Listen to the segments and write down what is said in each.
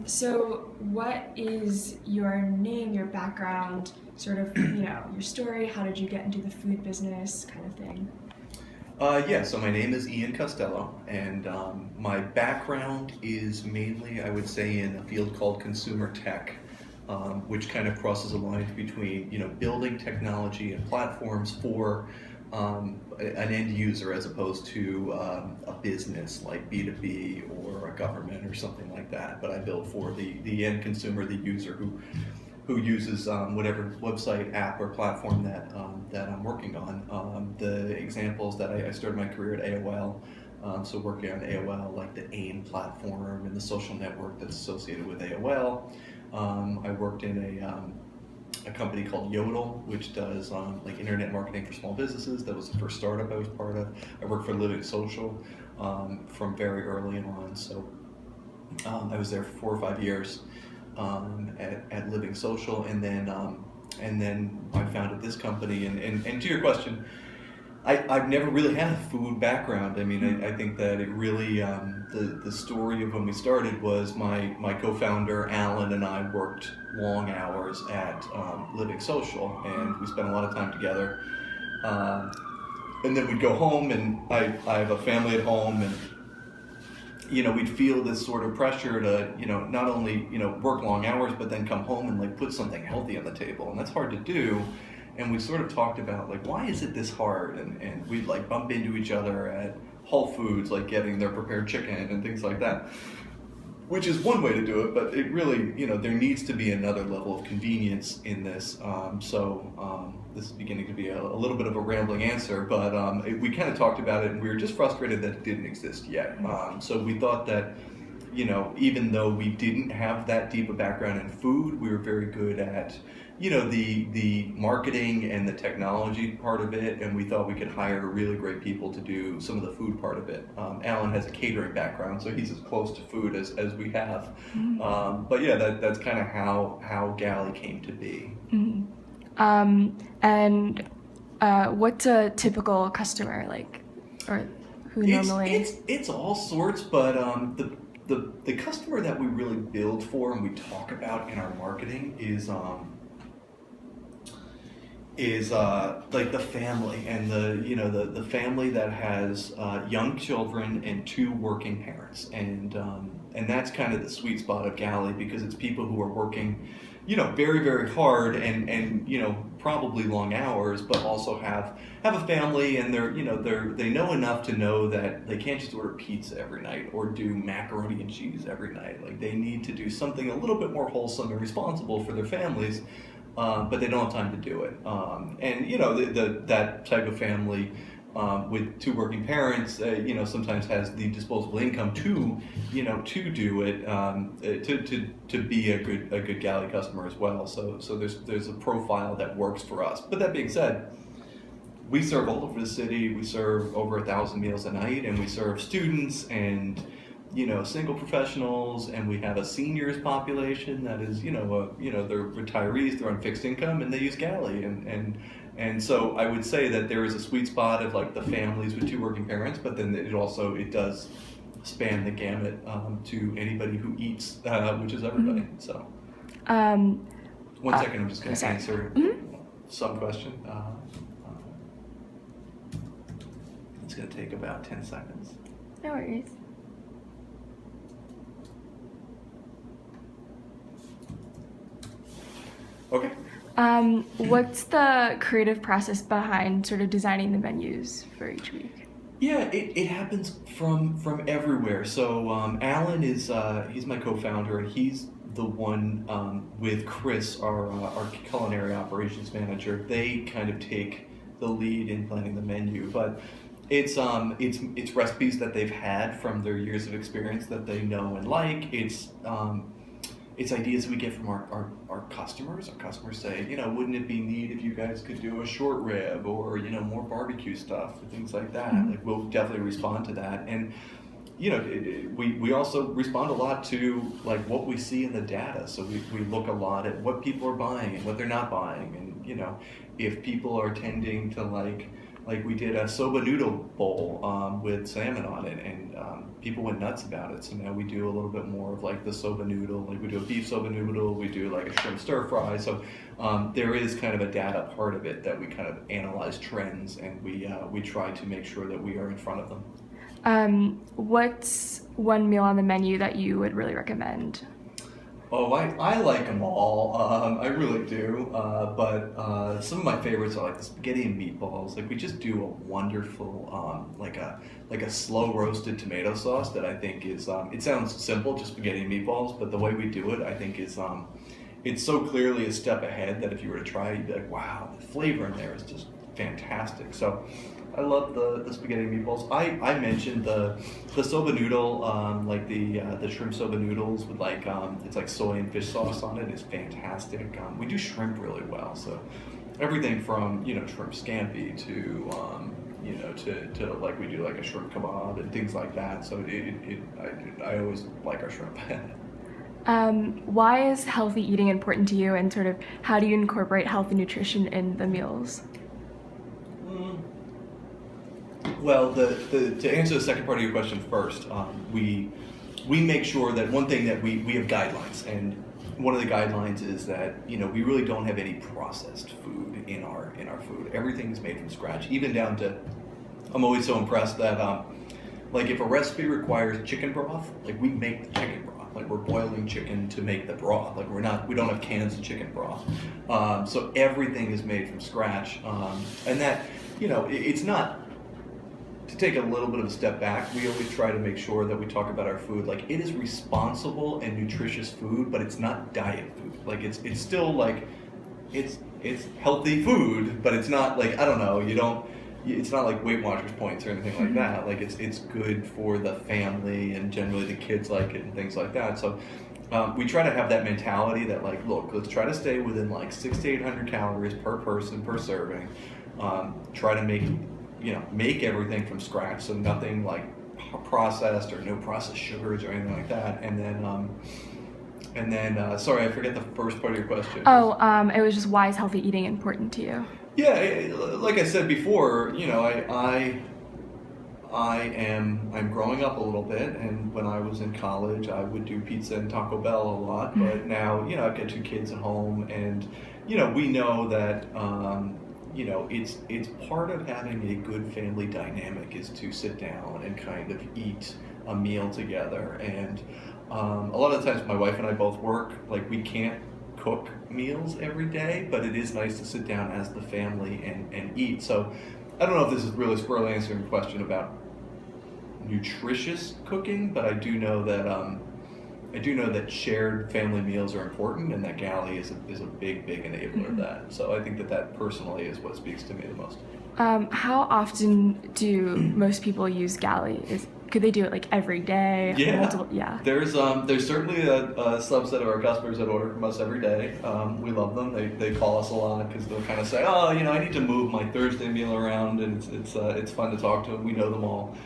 So what is your name, your background, sort of, your story? How did you get into the food business kind of thing? So my name is Ian Costello, and my background is mainly, I would say, in a field called consumer tech, which kind of crosses a line between, building technology and platforms for an end user as opposed to a business like B2B or a government or something like that. But I build for the end consumer, the user who uses whatever website, app, or platform that I'm working on. The examples that I started my career at AOL, so working on AOL, like the AIM platform and the social network that's associated with AOL. I worked in a company called Yodel, which does like internet marketing for small businesses. That was the first startup I was part of. I worked for Living Social from very early on. So I was there for 4 or 5 years at Living Social, and then I founded this company. And to your question, I've never really had a food background. I mean, I think that it really, the story of when we started was my co-founder, Alan, and I worked long hours at Living Social, and we spent a lot of time together. And then we'd go home, and I have a family at home, and we'd feel this sort of pressure to, not only, work long hours, but then come home and like put something healthy on the table. And that's hard to do. And we sort of talked about like, why is it this hard? And we'd like bump into each other at Whole Foods, like getting their prepared chicken and things like that, which is one way to do it, but it really, there needs to be another level of convenience in this. This is beginning to be a little bit of a rambling answer, but we kind of talked about it, and we were just frustrated that it didn't exist yet. So we thought that, even though we didn't have that deep a background in food, we were very good at, the marketing and the technology part of it, and we thought we could hire really great people to do some of the food part of it. Alan has a catering background, so he's as close to food as we have. But yeah, that's kind of how Galley came to be. And what's a typical customer like, or who normally? It's all sorts, but the customer that we really build for and we talk about in our marketing is like the family, and the family that has young children and two working parents, and that's kind of the sweet spot of Galley, because it's people who are working very, very hard and probably long hours, but also have a family, and they know enough to know that they can't just order pizza every night or do macaroni and cheese every night. Like, they need to do something a little bit more wholesome and responsible for their families, but they don't have time to do it. And that type of family with two working parents, sometimes has the disposable income to do it, to be a good Galley customer as well. So there's a profile that works for us. But that being said, we serve all over the city. We serve over 1,000 meals a night, and we serve students and single professionals, and we have a seniors population that is, they're retirees, they're on fixed income, and they use Galley, and so I would say that there is a sweet spot of like the families with two working parents, but then it does span the gamut to anybody who eats, which is everybody. So, 1 second, I'm just going to answer some question. It's going to take about 10 seconds. No worries. Okay. What's the creative process behind sort of designing the menus for each week? Yeah, it happens from everywhere. So Alan is he's my co-founder, and he's the one with Chris, our culinary operations manager. They kind of take the lead in planning the menu, but it's recipes that they've had from their years of experience that they know and like. It's ideas we get from our customers. Our customers say, wouldn't it be neat if you guys could do a short rib, or, more barbecue stuff, or things like that. Mm-hmm. Like, we'll definitely respond to that. And, we also respond a lot to like what we see in the data. So we look a lot at what people are buying and what they're not buying. And, if people are tending to like, Like we did a soba noodle bowl with salmon on it, and people went nuts about it. So now we do a little bit more of like the soba noodle. Like we do a beef soba noodle, we do like a shrimp stir fry. So there is kind of a data part of it that we kind of analyze trends, and we try to make sure that we are in front of them. What's one meal on the menu that you would really recommend? Oh, I like them all. I really do. But some of my favorites are like the spaghetti and meatballs. Like we just do a wonderful like a slow roasted tomato sauce that I think is it sounds simple, just spaghetti and meatballs, but the way we do it, I think is it's so clearly a step ahead that if you were to try it, you'd be like, wow, the flavor in there is just fantastic. So I love the spaghetti and meatballs. I mentioned the soba noodle, like the shrimp soba noodles with like it's like soy and fish sauce on it is fantastic. We do shrimp really well, so everything from shrimp scampi to to like we do like a shrimp kebab and things like that. So I always like our shrimp. Why is healthy eating important to you, and sort of how do you incorporate health and nutrition in the meals? Well, to answer the second part of your question first, we make sure that one thing that we have guidelines, and one of the guidelines is that we really don't have any processed food in our food. Everything is made from scratch, even down to I'm always so impressed that like if a recipe requires chicken broth, like we make the chicken broth. Like we're boiling chicken to make the broth. Like we don't have cans of chicken broth. So everything is made from scratch, and that it's not. To take a little bit of a step back, we always try to make sure that we talk about our food like it is responsible and nutritious food, but it's not diet food. Like it's still like it's healthy food, but it's not like it's not like Weight Watchers points or anything like that. Like it's good for the family, and generally the kids like it and things like that. So we try to have that mentality that like, look, let's try to stay within like 600 to 800 calories per person per serving. Try to make everything from scratch, so nothing like processed or no processed sugars or anything like that. And then sorry, I forget the first part of your question. It was just, why is healthy eating important to you? Yeah, like I said before, I'm growing up a little bit, and when I was in college, I would do pizza and Taco Bell a lot. But now, I've got 2 kids at home, and we know that it's part of having a good family dynamic is to sit down and kind of eat a meal together. And a lot of the times my wife and I both work, like we can't cook meals every day, but it is nice to sit down as the family and eat. So I don't know if this is really squarely answering the question about nutritious cooking, but I do know that shared family meals are important, and that Galley is a big enabler of that. So I think that personally is what speaks to me the most. How often do most people use Galley? Could they do it like every day? Yeah. There's certainly a subset of our customers that order from us every day. We love them. They call us a lot because they'll kind of say, I need to move my Thursday meal around, and it's fun to talk to them. We know them all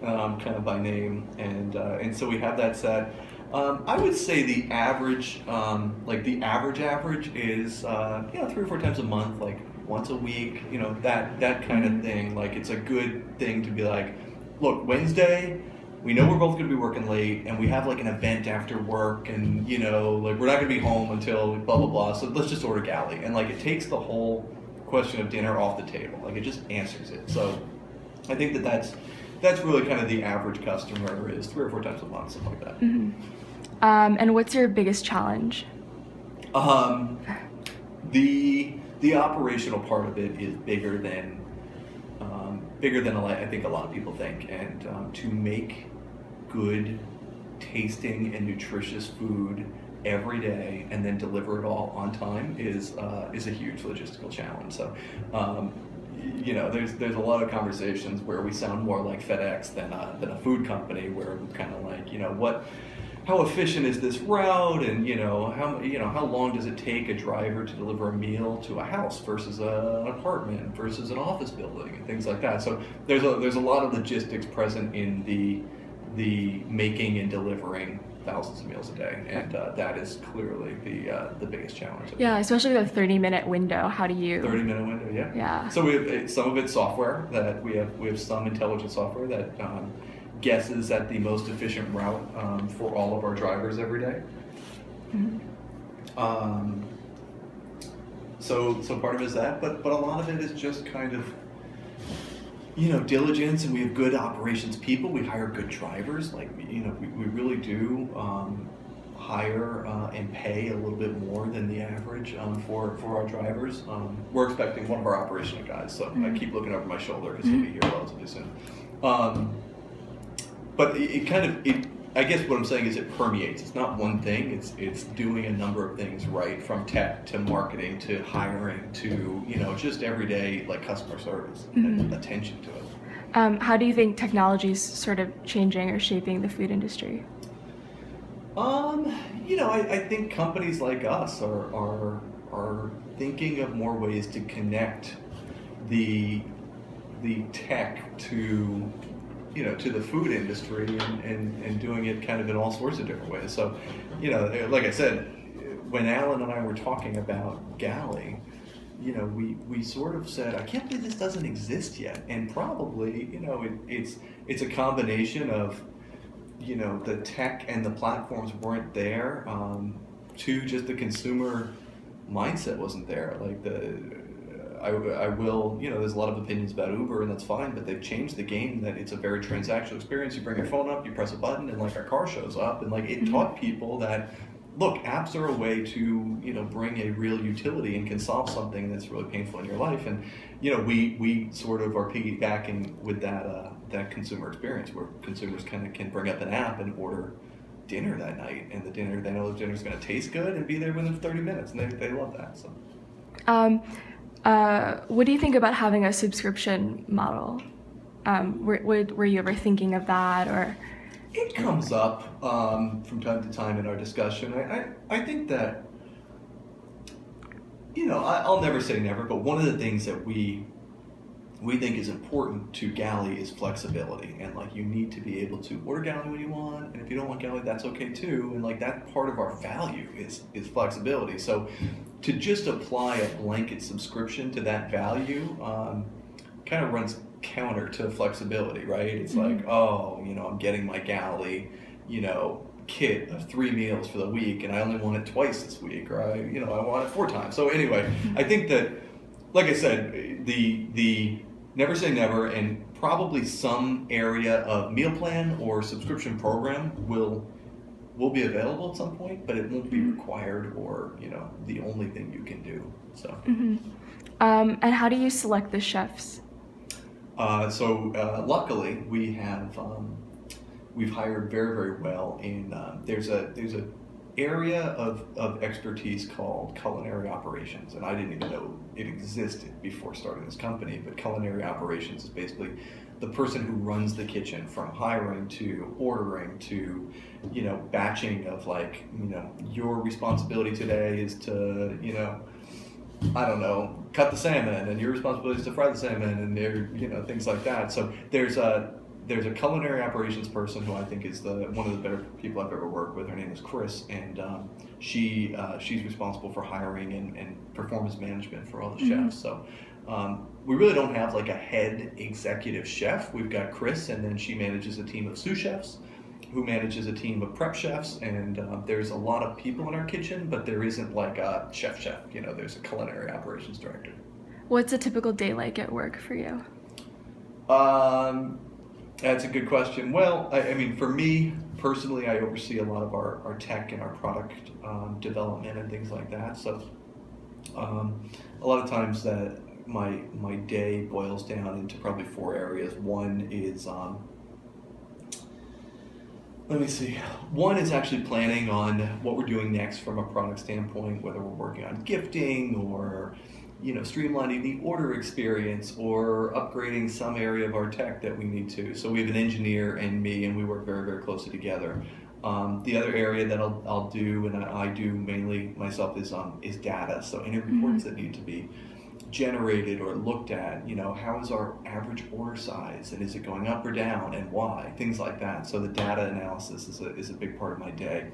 kind of by name, and so we have that set. I would say the average, average is 3 or 4 times a month, like once a week, that kind of thing. Like it's a good thing to be like, look, Wednesday, we know we're both going to be working late, and we have like an event after work, and like we're not going to be home until blah blah blah. So let's just order Galley, and like it takes the whole question of dinner off the table. Like it just answers it. So I think that's really kind of the average customer is 3 or 4 times a month, something like that. Mm-hmm. And what's your biggest challenge? The operational part of it is bigger than I think a lot of people think, and to make good tasting and nutritious food every day and then deliver it all on time is a huge logistical challenge. So there's a lot of conversations where we sound more like FedEx than a food company, where we're kind of like, how efficient is this route, and how long does it take a driver to deliver a meal to a house versus an apartment versus an office building and things like that. So there's a lot of logistics present in the making and delivering thousands of meals a day, and that is clearly the biggest challenge. Yeah, especially the 30-minute window. How do you? 30-minute window, yeah. Yeah. So we have some of it's software that we have some intelligent software that guesses at the most efficient route for all of our drivers every day. Mm-hmm. So part of it is that, but a lot of it is just kind of, diligence, and we have good operations people. We hire good drivers. Like, we really do hire and pay a little bit more than the average for our drivers. We're expecting one of our operational guys, so I keep looking over my shoulder because he'll be here relatively soon. But I guess what I'm saying is it permeates. It's not one thing. It's doing a number of things right, from tech to marketing to hiring to just everyday like customer service and attention to it. How do you think technology is sort of changing or shaping the food industry? I think companies like us are thinking of more ways to connect the tech to the food industry and doing it kind of in all sorts of different ways. So, like I said, when Alan and I were talking about Galley, we sort of said, I can't believe this doesn't exist yet. And probably, it's a combination of, the tech and the platforms weren't there, to just the consumer mindset wasn't there. Like I will, there's a lot of opinions about Uber, and that's fine, but they've changed the game that it's a very transactional experience. You bring your phone up, you press a button, and like our car shows up, and like it taught people that, look, apps are a way to, bring a real utility and can solve something that's really painful in your life. And, we sort of are piggybacking with that consumer experience where consumers kind of can bring up an app and order dinner that night, and they know the dinner's going to taste good and be there within 30 minutes, and they love that. So. What do you think about having a subscription model? Were you ever thinking of that, or? It comes up from time to time in our discussion. I think that, I'll never say never, but one of the things that we think is important to Galley is flexibility, and like you need to be able to order Galley when you want, and if you don't want Galley, that's okay too. And like that part of our value is flexibility. So to just apply a blanket subscription to that value kind of runs counter to flexibility, right? It's like, I'm getting my Galley, kit of 3 meals for the week, and I only want it twice this week, or I want it 4 times. So anyway, I think that, like I said, the never say never, and probably some area of meal plan or subscription program will be available at some point, but it won't be required or the only thing you can do. So. And how do you select the chefs? Luckily we have we've hired very, very well in there's a area of expertise called culinary operations, and I didn't even know it existed before starting this company. But culinary operations is basically the person who runs the kitchen, from hiring to ordering to batching of like your responsibility today is to cut the salmon, and your responsibility is to fry the salmon, and there things like that. So there's a culinary operations person who I think is one of the better people I've ever worked with. Her name is Chris, and she's responsible for hiring and performance management for all the chefs. So we really don't have like a head executive chef. We've got Chris, and then she manages a team of sous chefs, who manages a team of prep chefs, and there's a lot of people in our kitchen, but there isn't like a chef. There's a culinary operations director. What's a typical day like at work for you? That's a good question. Well, I mean, for me personally, I oversee a lot of our tech and our product development and things like that. So a lot of times that my day boils down into probably 4 areas. One is One is actually planning on what we're doing next from a product standpoint, whether we're working on gifting or streamlining the order experience or upgrading some area of our tech that we need to. So we have an engineer and me, and we work very, very closely together. The other area that I'll do, and I do mainly myself, is data. So any reports that need to be generated or looked at, how is our average order size and is it going up or down and why, things like that. So the data analysis is a big part of my day.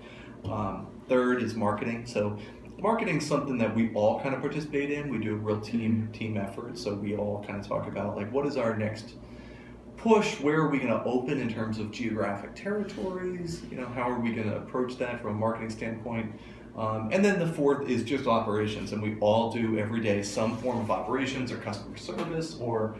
Third is marketing. So marketing is something that we all kind of participate in. We do a real team effort. So we all kind of talk about like, what is our next push? Where are we going to open in terms of geographic territories? How are we going to approach that from a marketing standpoint? And then the fourth is just operations, and we all do every day some form of operations or customer service, or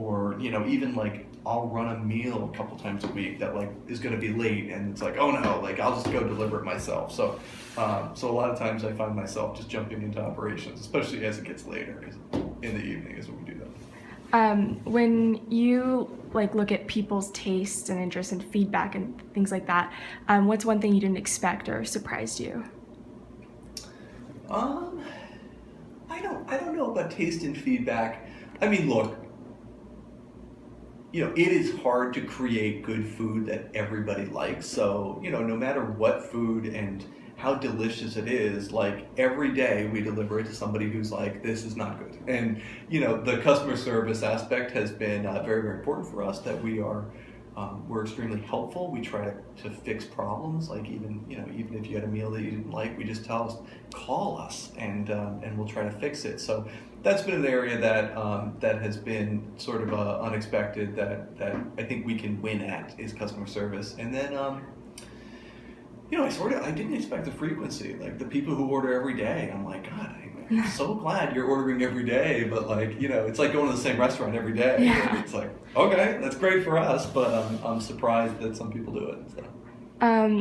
even like I'll run a meal a couple times a week that like is going to be late, and it's like, oh no, like I'll just go deliver it myself. So a lot of times I find myself just jumping into operations, especially as it gets later, because in the evening is when we do that. When you like look at people's tastes and interests and feedback and things like that, what's one thing you didn't expect or surprised you? I don't know about taste and feedback. I mean, look, it is hard to create good food that everybody likes. So, no matter what food and how delicious it is, like every day we deliver it to somebody who's like, this is not good. And, the customer service aspect has been very, very important for us, that we're extremely helpful. We try to fix problems. Like even if you had a meal that you didn't like, we just call us and we'll try to fix it. So that's been an area that has been sort of unexpected that I think we can win at, is customer service. And then, I didn't expect the frequency. Like the people who order every day, I'm like, God, I'm so glad you're ordering every day. But like, it's like going to the same restaurant every day. Yeah. It's like, okay, that's great for us, but I'm surprised that some people do it. So.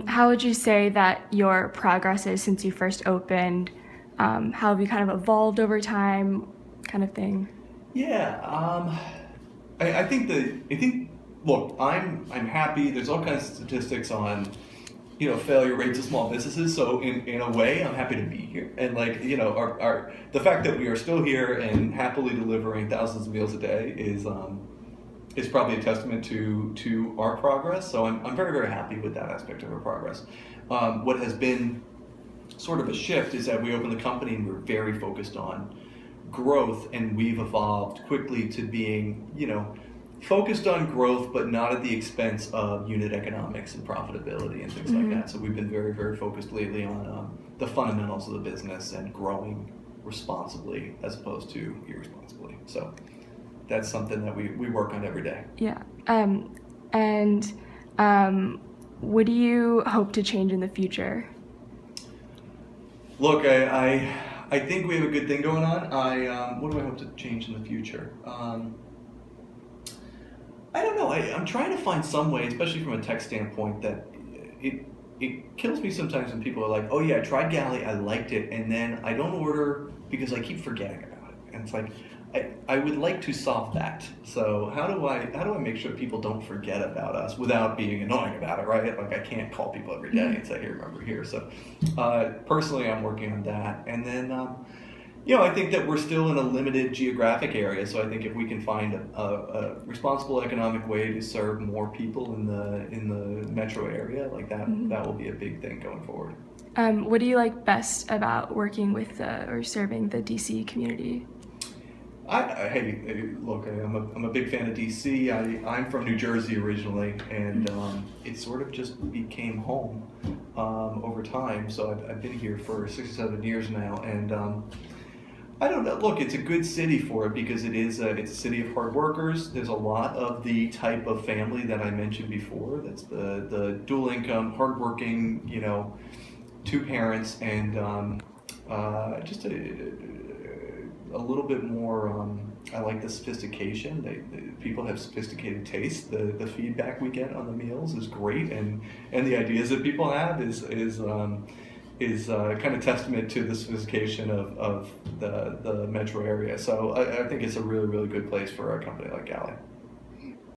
How would you say that your progress is since you first opened? How have you kind of evolved over time, kind of thing? Yeah, I think. Look, I'm happy. There's all kinds of statistics on, failure rates of small businesses. So in a way, I'm happy to be here. And like, the fact that we are still here and happily delivering thousands of meals a day is probably a testament to our progress. So I'm very, very happy with that aspect of our progress. What has been sort of a shift is that we opened the company and we're very focused on growth, and we've evolved quickly to being, focused on growth, but not at the expense of unit economics and profitability and things like that. So we've been very, very focused lately on the fundamentals of the business and growing responsibly as opposed to irresponsibly. So that's something that we work on every day. Yeah. What do you hope to change in the future? Look, I think we have a good thing going on. What do I hope to change in the future? I don't know. I'm trying to find some way, especially from a tech standpoint, that it kills me sometimes when people are like, oh yeah, I tried Galley, I liked it, and then I don't order because I keep forgetting about it. And it's like, I would like to solve that. So how do I make sure people don't forget about us without being annoying about it, right? Like I can't call people every day and say, hey, remember here. So personally, I'm working on that. And then, I think that we're still in a limited geographic area. So I think if we can find a responsible economic way to serve more people in the metro area, like that, that will be a big thing going forward. What do you like best about working with or serving the DC community? Hey, look, I'm a big fan of DC. I'm from New Jersey originally, and it sort of just became home over time. So I've been here for 6 or 7 years now, and I don't know. Look, it's a good city for it because it's a city of hard workers. There's a lot of the type of family that I mentioned before. That's the dual income, hardworking, 2 parents, and just a little bit more. I like the sophistication. People have sophisticated taste. The feedback we get on the meals is great, and the ideas that people have is kind of testament to the sophistication of the metro area. So I think it's a really, really good place for a company like Galley.